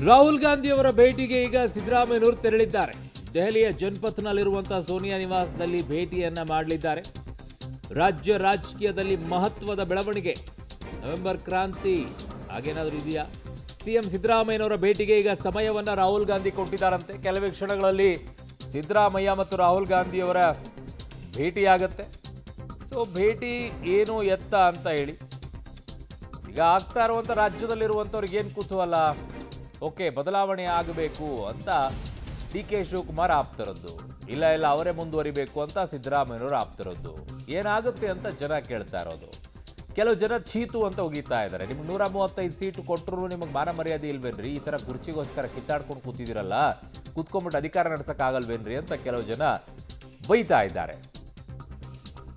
ರಾಹುಲ್ ಗಾಂಧಿ ಅವರ ಭೇಟಿಗೆ ಈಗ ಸಿದ್ದರಾಮಯ್ಯನವರು ತೆರಳಿದ್ದಾರೆ. ದೆಹಲಿಯ ಜನಪಥ್ನಲ್ಲಿರುವಂತಹ ಸೋನಿಯಾ ನಿವಾಸದಲ್ಲಿ ಭೇಟಿಯನ್ನ ಮಾಡಲಿದ್ದಾರೆ. ರಾಜ್ಯ ರಾಜಕೀಯದಲ್ಲಿ ಮಹತ್ವದ ಬೆಳವಣಿಗೆ, ನವೆಂಬರ್ ಕ್ರಾಂತಿ ಹಾಗೇನಾದರೂ ಇದೆಯಾ? ಸಿಎಂ ಸಿದ್ದರಾಮಯ್ಯನವರ ಭೇಟಿಗೆ ಈಗ ಸಮಯವನ್ನ ರಾಹುಲ್ ಗಾಂಧಿ ಕೊಟ್ಟಿದ್ದಾರಂತೆ. ಕೆಲವೇ ಕ್ಷಣಗಳಲ್ಲಿ ಸಿದ್ದರಾಮಯ್ಯ ಮತ್ತು ರಾಹುಲ್ ಗಾಂಧಿಯವರ ಭೇಟಿಯಾಗತ್ತೆ. ಸೊ ಭೇಟಿ ಏನು ಎತ್ತ ಅಂತ ಹೇಳಿ ಈಗ ಆಗ್ತಾ ಇರುವಂಥ ರಾಜ್ಯದಲ್ಲಿರುವಂಥವ್ರಿಗೆ ಏನು ಕುತೂಹಲ, ಓಕೆ ಬದಲಾವಣೆ ಆಗಬೇಕು ಅಂತ ಡಿ ಕೆ ಶಿವಕುಮಾರ್ ಆಪ್ತರದ್ದು, ಇಲ್ಲ ಅವರೇ ಮುಂದುವರಿಬೇಕು ಅಂತ ಸಿದ್ದರಾಮಯ್ಯನವರು ಆಪ್ತರದ್ದು, ಏನಾಗುತ್ತೆ ಅಂತ ಜನ ಕೇಳ್ತಾ ಇರೋದು. ಕೆಲವು ಜನ ಚೀತು ಅಂತ ಹೋಗಿತಾ ಇದ್ದಾರೆ. ನಿಮ್ಗೆ 135 ಸೀಟು ಕೊಟ್ಟರು ನಿಮಗೆ ಮಾನ ಮರ್ಯಾದೆ ಇಲ್ವೇನ್ರಿ? ಈ ಥರ ಕುರ್ಚಿಗೋಸ್ಕರ ಕಿತ್ತಾಡ್ಕೊಂಡು ಕೂತಿದ್ದೀರಲ್ಲ, ಕೂತ್ಕೊಂಡ್ಬಿಟ್ಟು ಅಧಿಕಾರ ನಡೆಸೋಕ್ಕಾಗಲ್ವೇನ್ರಿ ಅಂತ ಕೆಲವು ಜನ ಬೈತಾ ಇದ್ದಾರೆ.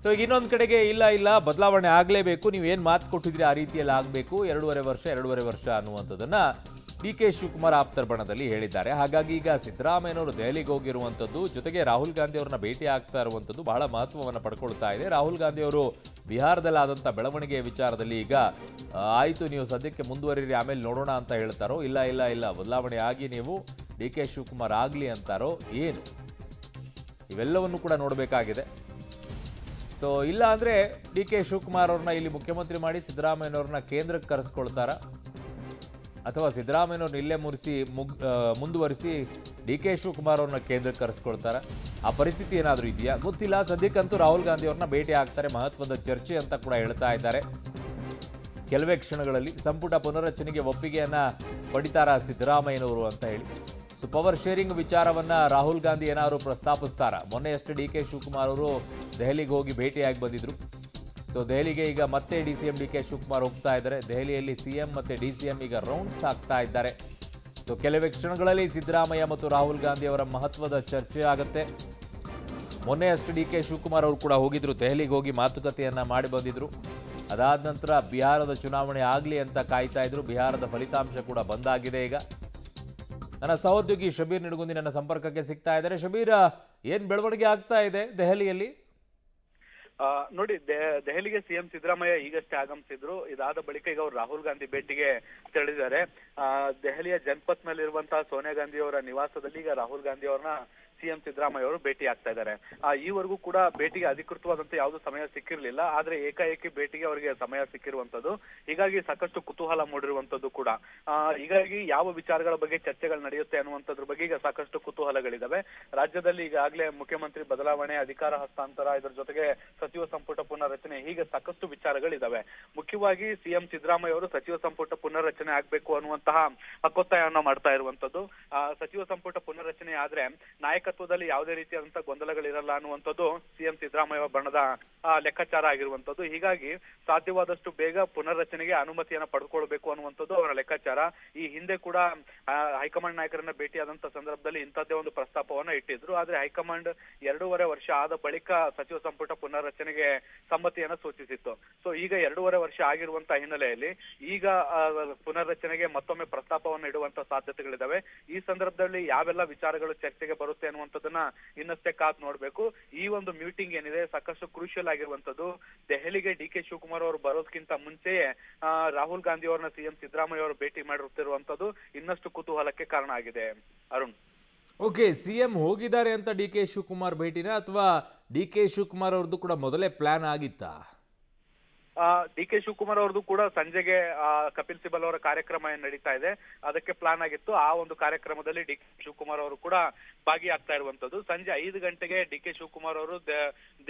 ಸೊ ಈಗ ಇನ್ನೊಂದು ಕಡೆಗೆ ಇಲ್ಲ ಬದಲಾವಣೆ ಆಗಲೇಬೇಕು, ನೀವು ಏನು ಮಾತು ಕೊಟ್ಟಿದ್ರಿ ಆ ರೀತಿಯಲ್ಲಿ ಆಗಬೇಕು, 2.5 ವರ್ಷ ಅನ್ನುವಂಥದ್ದನ್ನು ಡಿ ಕೆ ಶಿವಕುಮಾರ್ ಆಪ್ತರ ಬಣದಲ್ಲಿ ಹೇಳಿದ್ದಾರೆ. ಹಾಗಾಗಿ ಈಗ ಸಿದ್ದರಾಮಯ್ಯನವರು ದೆಹಲಿಗೆ ಹೋಗಿರುವಂಥದ್ದು, ಜೊತೆಗೆ ರಾಹುಲ್ ಗಾಂಧಿ ಅವರನ್ನ ಭೇಟಿ ಆಗ್ತಾ ಇರುವಂಥದ್ದು ಬಹಳ ಮಹತ್ವವನ್ನು ಪಡ್ಕೊಳ್ತಾ ಇದೆ. ರಾಹುಲ್ ಗಾಂಧಿ ಅವರು ಬಿಹಾರದಲ್ಲಾದಂಥ ಬೆಳವಣಿಗೆಯ ವಿಚಾರದಲ್ಲಿ ಈಗ ಆಯಿತು ನೀವು ಸದ್ಯಕ್ಕೆ ಮುಂದುವರಿರಿ ಆಮೇಲೆ ನೋಡೋಣ ಅಂತ ಹೇಳ್ತಾರೋ, ಇಲ್ಲ ಬದಲಾವಣೆ ಆಗಿ ನೀವು ಡಿ ಕೆ ಶಿವಕುಮಾರ್ ಆಗಲಿ ಅಂತಾರೋ ಏನು, ಇವೆಲ್ಲವನ್ನು ಕೂಡ ನೋಡಬೇಕಾಗಿದೆ. ಸೊ ಇಲ್ಲ ಅಂದರೆ ಡಿ ಕೆ ಶಿವಕುಮಾರ್ ಅವ್ರನ್ನ ಇಲ್ಲಿ ಮುಖ್ಯಮಂತ್ರಿ ಮಾಡಿ ಸಿದ್ದರಾಮಯ್ಯನವ್ರನ್ನ ಕೇಂದ್ರಕ್ಕೆ ಕರೆಸ್ಕೊಳ್ತಾರ, ಅಥವಾ ಸಿದ್ದರಾಮಯ್ಯನವ್ರನ್ನ ಇಲ್ಲೇ ಮುಂದುವರಿಸಿ ಡಿ ಕೆ ಶಿವಕುಮಾರ್ ಅವ್ರನ್ನ ಕೇಂದ್ರಕ್ಕೆ ಕರೆಸ್ಕೊಳ್ತಾರ, ಆ ಪರಿಸ್ಥಿತಿ ಏನಾದರೂ ಇದೆಯಾ ಗೊತ್ತಿಲ್ಲ. ಸದ್ಯಕ್ಕಂತೂ ರಾಹುಲ್ ಗಾಂಧಿ ಅವ್ರನ್ನ ಭೇಟಿ ಆಗ್ತಾರೆ, ಮಹತ್ವದ ಚರ್ಚೆ ಅಂತ ಕೂಡ ಹೇಳ್ತಾ ಇದ್ದಾರೆ. ಕೆಲವೇ ಕ್ಷಣಗಳಲ್ಲಿ ಸಂಪುಟ ಪುನರ್ರಚನೆಗೆ ಒಪ್ಪಿಗೆಯನ್ನ ಪಡಿತಾರ ಸಿದ್ದರಾಮಯ್ಯನವರು ಅಂತ ಹೇಳಿ. ಸೊ ಪವರ್ ಶೇರಿಂಗ್ ವಿಚಾರವನ್ನ ರಾಹುಲ್ ಗಾಂಧಿ ಏನಾದ್ರು ಪ್ರಸ್ತಾಪಿಸ್ತಾರ? ಮೊನ್ನೆಯಷ್ಟು ಡಿ ಕೆ ಶಿವಕುಮಾರ್ ಅವರು ದೆಹಲಿಗೆ ಹೋಗಿ ಭೇಟಿಯಾಗಿ ಬಂದಿದ್ರು. ಸೊ ದೆಹಲಿಗೆ ಈಗ ಮತ್ತೆ DCM ಡಿ ಕೆ ಶಿವಕುಮಾರ್ ಹೋಗ್ತಾ ಇದ್ದಾರೆ. ದೆಹಲಿಯಲ್ಲಿ CM ಮತ್ತೆ DCM ಈಗ ರೌಂಡ್ಸ್ ಆಗ್ತಾ ಇದ್ದಾರೆ. ಸೊ ಕೆಲವೇ ಕ್ಷಣಗಳಲ್ಲಿ ಸಿದ್ದರಾಮಯ್ಯ ಮತ್ತು ರಾಹುಲ್ ಗಾಂಧಿ ಅವರ ಮಹತ್ವದ ಚರ್ಚೆ ಆಗುತ್ತೆ. ಮೊನ್ನೆಯಷ್ಟು ಡಿ ಕೆ ಶಿವಕುಮಾರ್ ಅವರು ಕೂಡ ಹೋಗಿದ್ರು, ದೆಹಲಿಗೆ ಹೋಗಿ ಮಾತುಕತೆಯನ್ನ ಮಾಡಿ ಬಂದಿದ್ರು. ಅದಾದ ನಂತರ ಬಿಹಾರದ ಚುನಾವಣೆ ಆಗಲಿ ಅಂತ ಕಾಯ್ತಾ ಇದ್ರು. ಬಿಹಾರದ ಫಲಿತಾಂಶ ಕೂಡ ಬಂದಾಗಿದೆ. ಈಗ ನನ್ನ ಸಹೋದ್ಯೋಗಿ ಶಬೀರ್ ನಿಡಗುಂದಿ ನನ್ನ ಸಂಪರ್ಕಕ್ಕೆ ಸಿಗ್ತಾ ಇದ್ದಾರೆ. ಶಬೀರ್, ಏನ್ ಬೆಳವಣಿಗೆ ಆಗ್ತಾ ಇದೆ ದೆಹಲಿಯಲ್ಲಿ? ನೋಡಿ, ದೆಹಲಿಗೆ CM ಸಿದ್ದರಾಮಯ್ಯ ಈಗಷ್ಟೇ ಆಗಮಿಸಿದ್ರು. ಇದಾದ ಬಳಿಕ ಈಗ ಅವರು ರಾಹುಲ್ ಗಾಂಧಿ ಭೇಟಿಗೆ ತೆರಳಿದ್ದಾರೆ. ದೆಹಲಿಯ ಜನಪಥ್ನಲ್ಲಿರುವಂತಹ ಸೋನಿಯಾ ಗಾಂಧಿ ಅವರ ನಿವಾಸದಲ್ಲಿ ಈಗ ರಾಹುಲ್ ಗಾಂಧಿ ಅವರನ್ನ CM ಸಿದ್ದರಾಮಯ್ಯ ಅವರು ಭೇಟಿ ಆಗ್ತಾ ಇದ್ದಾರೆ. ಈವರೆಗೂ ಕೂಡ ಭೇಟಿಗೆ ಅಧಿಕೃತವಾದಂತ ಯಾವ್ದು ಸಮಯ ಸಿಕ್ಕಿರ್ಲಿಲ್ಲ, ಆದ್ರೆ ಏಕಾಏಕಿ ಭೇಟಿಗೆ ಅವರಿಗೆ ಸಮಯ ಸಿಕ್ಕಿರುವಂತದ್ದು. ಹೀಗಾಗಿ ಸಾಕಷ್ಟು ಕುತೂಹಲ ಮೂಡಿರುವಂತದ್ದು ಕೂಡ. ಹೀಗಾಗಿ ಯಾವ ವಿಚಾರಗಳ ಬಗ್ಗೆ ಚರ್ಚೆಗಳು ನಡೆಯುತ್ತೆ ಅನ್ನುವಂಥದ್ರ ಬಗ್ಗೆ ಈಗ ಸಾಕಷ್ಟು ಕುತೂಹಲಗಳಿದಾವೆ. ರಾಜ್ಯದಲ್ಲಿ ಈಗಾಗಲೇ ಮುಖ್ಯಮಂತ್ರಿ ಬದಲಾವಣೆ, ಅಧಿಕಾರ ಹಸ್ತಾಂತರ, ಇದರ ಜೊತೆಗೆ ಸಚಿವ ಸಂಪುಟ ಪುನರ್ರಚನೆ, ಹೀಗೆ ಸಾಕಷ್ಟು ವಿಚಾರಗಳಿದಾವೆ. ಮುಖ್ಯವಾಗಿ CM ಸಿದ್ದರಾಮಯ್ಯ ಅವರು ಸಚಿವ ಸಂಪುಟ ಪುನರ್ರಚನೆ ಆಗ್ಬೇಕು ಅನ್ನುವಂತಹ ಹಕ್ಕೊತ್ತಾಯವನ್ನ ಮಾಡ್ತಾ ಇರುವಂತದ್ದು. ಸಚಿವ ಸಂಪುಟ ಪುನರ್ರಚನೆ ಆದ್ರೆ ನಾಯಕತ್ವದಲ್ಲಿ ಯಾವುದೇ ರೀತಿಯಾದಂತಹ ಗೊಂದಲಗಳಿರಲ್ಲ ಅನ್ನುವಂಥದ್ದು CM ಸಿದ್ದರಾಮಯ್ಯ ಬಣದ ಲೆಕ್ಕಾಚಾರ ಆಗಿರುವಂತದ್ದು. ಹೀಗಾಗಿ ಸಾಧ್ಯವಾದಷ್ಟು ಬೇಗ ಪುನರ್ರಚನೆಗೆ ಅನುಮತಿಯನ್ನ ಪಡೆದುಕೊಳ್ಬೇಕು ಅನ್ನುವಂಥದ್ದು ಅವರ ಲೆಕ್ಕಾಚಾರ. ಈ ಹಿಂದೆ ಕೂಡ ಹೈಕಮಾಂಡ್ ನಾಯಕರನ್ನ ಭೇಟಿಯಾದಂತ ಸಂದರ್ಭದಲ್ಲಿ ಇಂಥದ್ದೇ ಒಂದು ಪ್ರಸ್ತಾಪವನ್ನ ಇಟ್ಟಿದ್ರು. ಆದ್ರೆ ಹೈಕಮಾಂಡ್ 2.5 ವರ್ಷ ಆದ ಬಳಿಕ ಸಚಿವ ಸಂಪುಟ ಪುನರ್ರಚನೆಗೆ ಸಮ್ಮತಿಯನ್ನ ಸೂಚಿಸಿತ್ತು. ಸೊ ಈಗ 2.5 ವರ್ಷ ಆಗಿರುವಂತಹ ಹಿನ್ನೆಲೆಯಲ್ಲಿ ಈಗ ಪುನರ್ರಚನೆಗೆ ಮತ್ತೊಮ್ಮೆ ಪ್ರಸ್ತಾಪವನ್ನು ಇಡುವಂತ ಸಾಧ್ಯತೆಗಳಿದಾವೆ. ಈ ಸಂದರ್ಭದಲ್ಲಿ ಯಾವೆಲ್ಲ ವಿಚಾರಗಳು ಚರ್ಚೆಗೆ ಬರುತ್ತೆ ಅನ್ನುವಂಥದ್ದನ್ನ ಇನ್ನಷ್ಟೇ ಕಾದು ನೋಡ್ಬೇಕು. ಈ ಒಂದು ಮೀಟಿಂಗ್ ಏನಿದೆ ಸಾಕಷ್ಟು ಕ್ರೂಷಿಯಲ್ ಆಗಿರುವಂತದ್ದು. ದೆಹಲಿಗೆ ಡಿ ಕೆ ಶಿವಕುಮಾರ್ ಅವರು ಬರೋದಕ್ಕಿಂತ ಮುಂಚೆಯೇ ರಾಹುಲ್ ಗಾಂಧಿ ಅವರನ್ನ CM ಸಿದ್ದರಾಮಯ್ಯ ಅವರು ಭೇಟಿ ಮಾಡಿರುತ್ತಿರುವಂತದ್ದು ಇನ್ನಷ್ಟು ಕುತೂಹಲಕ್ಕೆ ಕಾರಣ ಆಗಿದೆ. ಅರುಣ್, ಓಕೆ, CM ಹೋಗಿದ್ದಾರೆ ಅಂತ ಡಿ ಕೆ ಶಿವಕುಮಾರ್ ಭೇಟಿನ, ಅಥವಾ ಡಿ ಕೆ ಶಿವಕುಮಾರ್ ಅವ್ರದ್ದು ಕೂಡ ಮೊದಲೇ ಪ್ಲಾನ್ ಆಗಿತ್ತಾ? ಡಿ ಕೆ ಶಿವಕುಮಾರ್ ಅವ್ರದ್ದು ಕೂಡ ಸಂಜೆಗೆ ಕಪಿಲ್ ಸಿಬಲ್ ಅವರ ಕಾರ್ಯಕ್ರಮ ಏನ್ ನಡೀತಾ ಇದೆ ಅದಕ್ಕೆ ಪ್ಲಾನ್ ಆಗಿತ್ತು. ಆ ಒಂದು ಕಾರ್ಯಕ್ರಮದಲ್ಲಿ ಡಿ ಕೆ ಶಿವಕುಮಾರ್ ಅವರು ಕೂಡ ಭಾಗಿಯಾಗ್ತಾ ಇರುವಂತದ್ದು. ಸಂಜೆ 5 ಗಂಟೆಗೆ ಡಿ ಕೆ ಶಿವಕುಮಾರ್ ಅವರು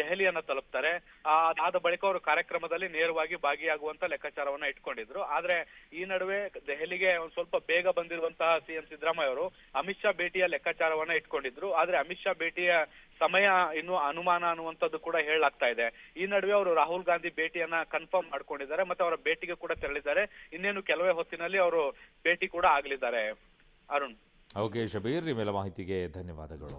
ದೆಹಲಿಯನ್ನ ತಲುಪ್ತಾರೆ. ಅದಾದ ಬಳಿಕ ಅವರು ಕಾರ್ಯಕ್ರಮದಲ್ಲಿ ನೇರವಾಗಿ ಭಾಗಿಯಾಗುವಂತ ಲೆಕ್ಕಾಚಾರವನ್ನ ಇಟ್ಕೊಂಡಿದ್ರು. ಆದ್ರೆ ಈ ನಡುವೆ ದೆಹಲಿಗೆ ಒಂದ್ ಸ್ವಲ್ಪ ಬೇಗ ಬಂದಿರುವಂತಹ CM ಸಿದ್ದರಾಮಯ್ಯ ಅವರು ಅಮಿತ್ ಶಾ ಭೇಟಿಯ ಲೆಕ್ಕಾಚಾರವನ್ನ ಇಟ್ಕೊಂಡಿದ್ರು. ಆದ್ರೆ ಅಮಿತ್ ಶಾ ಭೇಟಿಯ ಸಮಯ ಇನ್ನು ಅನುಮಾನ ಅನ್ನುವಂಥದ್ದು ಕೂಡ ಹೇಳಲಾಗ್ತಾ ಇದೆ. ಈ ನಡುವೆ ಅವರು ರಾಹುಲ್ ಗಾಂಧಿ ಭೇಟಿಯನ್ನ ಕನ್ಫರ್ಮ್ ಮಾಡ್ಕೊಂಡಿದ್ದಾರೆ, ಮತ್ತೆ ಅವರ ಭೇಟಿಗೆ ಕೂಡ ತೆರಳಿದ್ದಾರೆ. ಇನ್ನೇನು ಕೆಲವೇ ಹೊತ್ತಿನಲ್ಲಿ ಅವರು ಭೇಟಿ ಕೂಡ ಆಗಲಿದ್ದಾರೆ. ಅರುಣ್, ಓಕೆ ಶಬೀರ್, ನಿಮ್ಮೆಲ್ಲ ಮಾಹಿತಿಗೆ ಧನ್ಯವಾದಗಳು.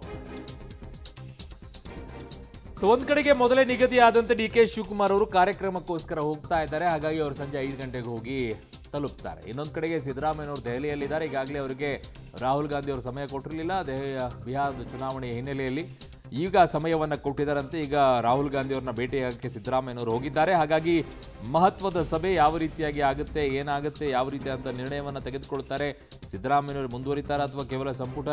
ಸೊ ಒಂದ್ ಕಡೆಗೆ ಮೊದಲೇ ನಿಗದಿ ಆದಂತೆ ಡಿ ಕೆ ಶಿವಕುಮಾರ್ ಅವರು ಕಾರ್ಯಕ್ರಮಕ್ಕೋಸ್ಕರ ಹೋಗ್ತಾ ಇದ್ದಾರೆ. ಹಾಗಾಗಿ ಅವರು ಸಂಜೆ 5 ಗಂಟೆಗೆ ಹೋಗಿ ತಲುಪ್ತಾರೆ. ಇನ್ನೊಂದು ಕಡೆಗೆ ಸಿದ್ದರಾಮಯ್ಯನವರು ದೆಹಲಿಯಲ್ಲಿದ್ದಾರೆ. ಈಗಾಗಲೇ ಅವರಿಗೆ ರಾಹುಲ್ ಗಾಂಧಿ ಅವರು ಸಮಯ ಕೊಟ್ಟಿರಲಿಲ್ಲ. ಬಿಹಾರದ ಚುನಾವಣೆಯ ಹಿನ್ನೆಲೆಯಲ್ಲಿ ಈಗ ಸಮಯವನ್ನು ಕೊಟ್ಟಿದ್ದಾರಂತೆ. ಈಗ ರಾಹುಲ್ ಗಾಂಧಿ ಅವ್ರನ್ನ ಭೇಟಿಯಾಗಕ್ಕೆ ಸಿದ್ದರಾಮಯ್ಯನವರು ಹೋಗಿದ್ದಾರೆ. ಹಾಗಾಗಿ ಮಹತ್ವದ ಸಭೆ ಯಾವ ರೀತಿಯಾಗಿ ಆಗುತ್ತೆ, ಏನಾಗುತ್ತೆ, ಯಾವ ರೀತಿಯಾದಂಥ ನಿರ್ಣಯವನ್ನು ತೆಗೆದುಕೊಳ್ತಾರೆ, ಸಿದ್ದರಾಮಯ್ಯನವರು ಮುಂದುವರಿತಾರಾ ಅಥವಾ ಕೇವಲ ಸಂಪುಟ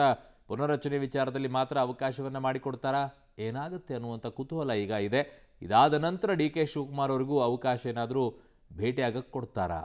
ಪುನರ್ರಚನೆ ವಿಚಾರದಲ್ಲಿ ಮಾತ್ರ ಅವಕಾಶವನ್ನು ಮಾಡಿಕೊಡ್ತಾರಾ, ಏನಾಗುತ್ತೆ ಅನ್ನುವಂಥ ಕುತೂಹಲ ಈಗ ಇದೆ. ಇದಾದ ನಂತರ ಡಿ ಕೆ ಶಿವಕುಮಾರ್ ಅವರಿಗೂ ಅವಕಾಶ ಏನಾದರೂ ಭೇಟಿಯಾಗಕ್ಕೆ ಕೊಡ್ತಾರಾ?